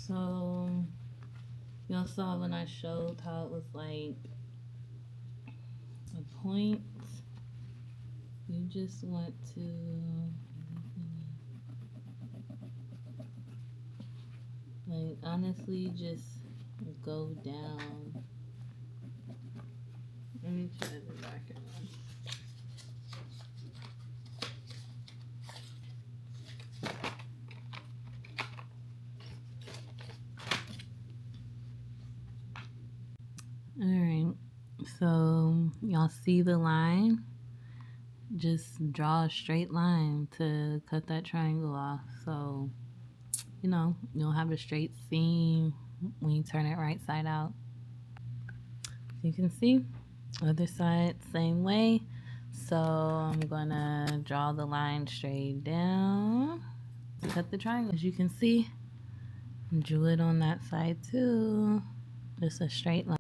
So y'all saw when I showed how it was like a point. You just want to like honestly just go down. Let me try the darker one. Alright, so y'all see the line? Just draw a straight line to cut that triangle off. So, you know, you'll have a straight seam when you turn it right side out. You can see, other side, same way. So I'm gonna draw the line straight down to cut the triangle. As you can see, drew it on that side too. Just a straight line.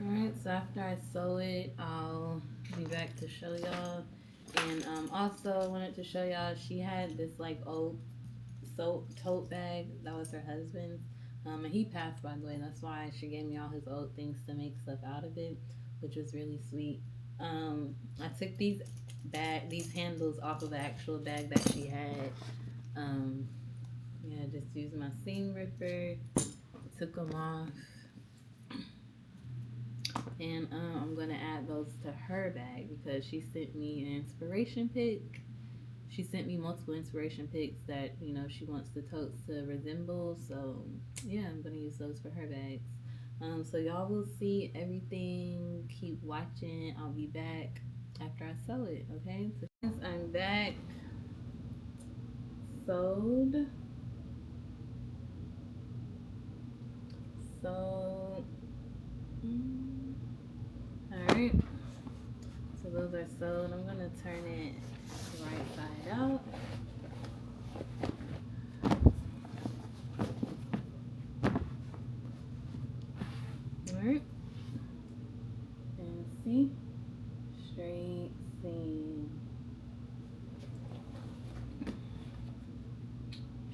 Alright, so after I sew it, I'll be back to show y'all. And also I wanted to show y'all, she had this like old tote bag that was her husband's. And he passed, by the way. That's why she gave me all his old things to make stuff out of it, which was really sweet. I took these handles off of the actual bag that she had. Yeah, just used my seam ripper, took them off. And I'm gonna add those to her bag because she sent me an inspiration pic. She sent me multiple inspiration pics that, you know, she wants the totes to resemble. So yeah, I'm gonna use those for her bags. So y'all will see everything. Keep watching. I'll be back after I sew it. Okay. So since I'm back, sewed. So. Alright, so those are sewed. I'm going to turn it right side out. Alright, and see, straight seam.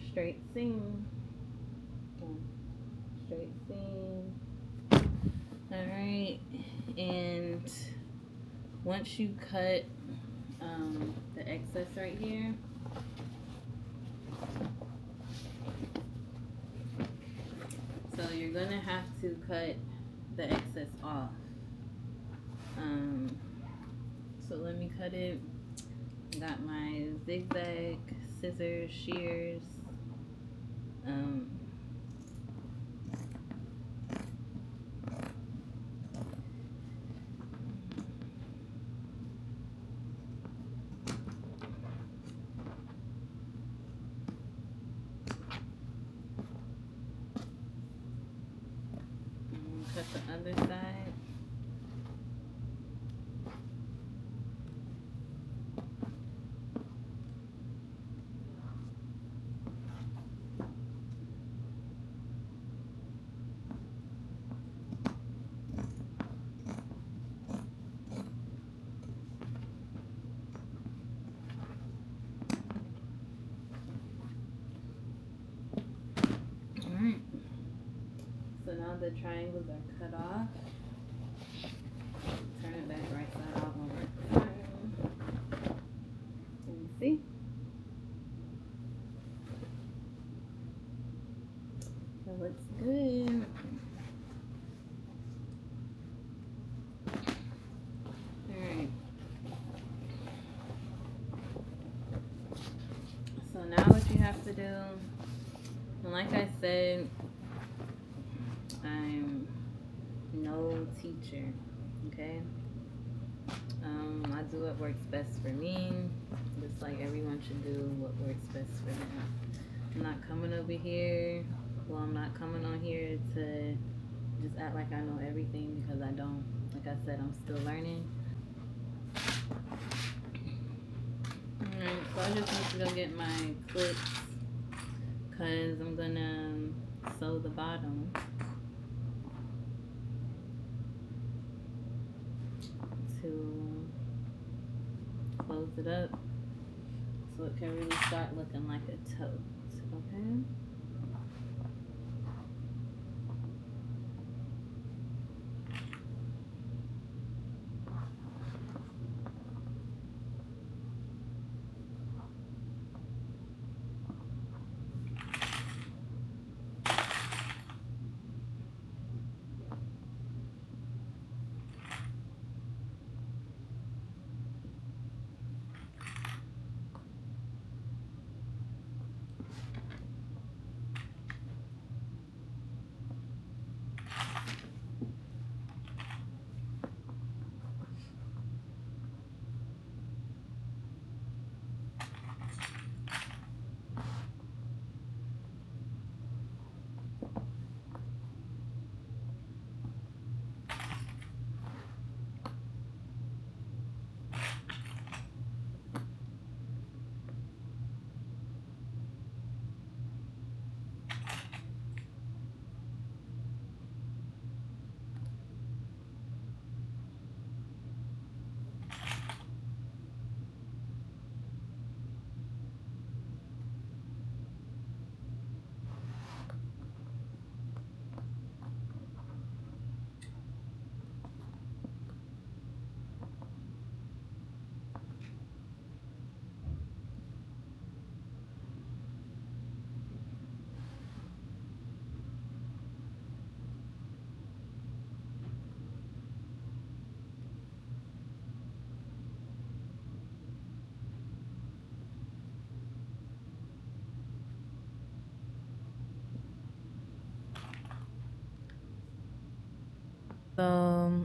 Straight seam. Straight seam. Alright, and once you cut the excess right here, so you're gonna have to cut the excess off. So let me cut it. Got my zigzag scissors, shears. Cut the other side. Alright. So now the triangles are cut off. Turn it back right side out one more time. And see? That looks good. Alright. So now what you have to do, and like I said, I'm no teacher, okay? I do what works best for me, just like everyone should do what works best for them. I'm not coming over here, well, I'm not coming on here to just act like I know everything, because I don't. Like I said, I'm still learning. Alright, so I just need to go get my clips, because I'm gonna sew the bottom to close it up so it can really start looking like a tote. Okay.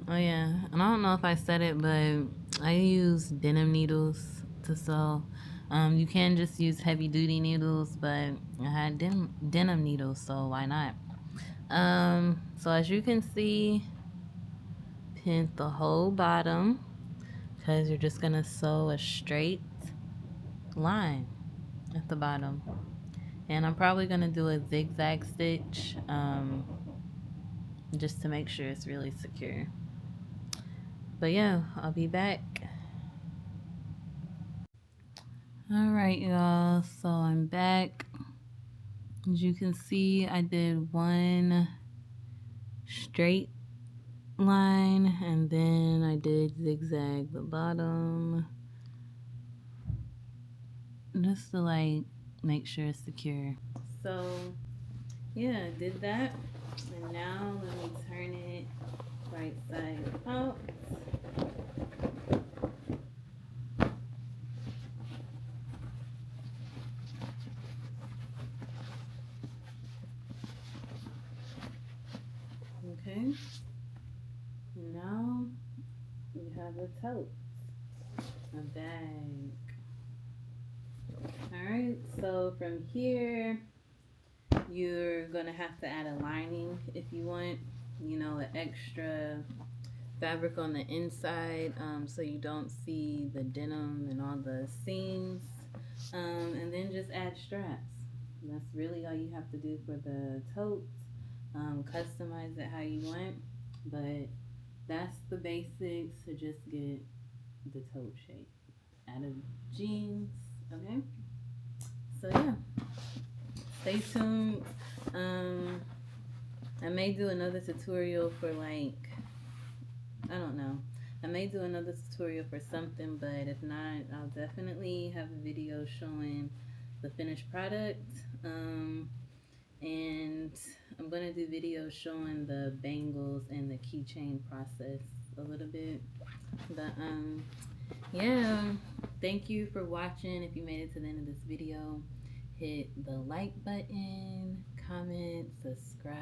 Oh yeah, and I don't know if I said it, but I use denim needles to sew. You can just use heavy duty needles, but I had denim needles, so why not? So as you can see, pin the whole bottom because you're just gonna sew a straight line at the bottom. And I'm probably gonna do a zigzag stitch just to make sure it's really secure. But yeah, I'll be back. Alright, y'all, so I'm back. As you can see, I did one straight line and then I did zigzag the bottom just to like make sure it's secure. So yeah, I did that, and now let me turn it right side out. Okay, now we have a tote, a bag. Alright, so from here you're gonna have to add a lining if you want, you know, an extra fabric on the inside, so you don't see the denim and all the seams, and then just add straps. That's really all you have to do for the tote. Customize it how you want, but that's the basics to just get the tote shape out of jeans. Okay, so yeah, stay tuned. I may do another tutorial for like, I don't know. I may do another tutorial for something, but if not, I'll definitely have a video showing the finished product. And I'm gonna do videos showing the bangles and the keychain process a little bit. But yeah, thank you for watching. If you made it to the end of this video, hit the like button, comment, subscribe.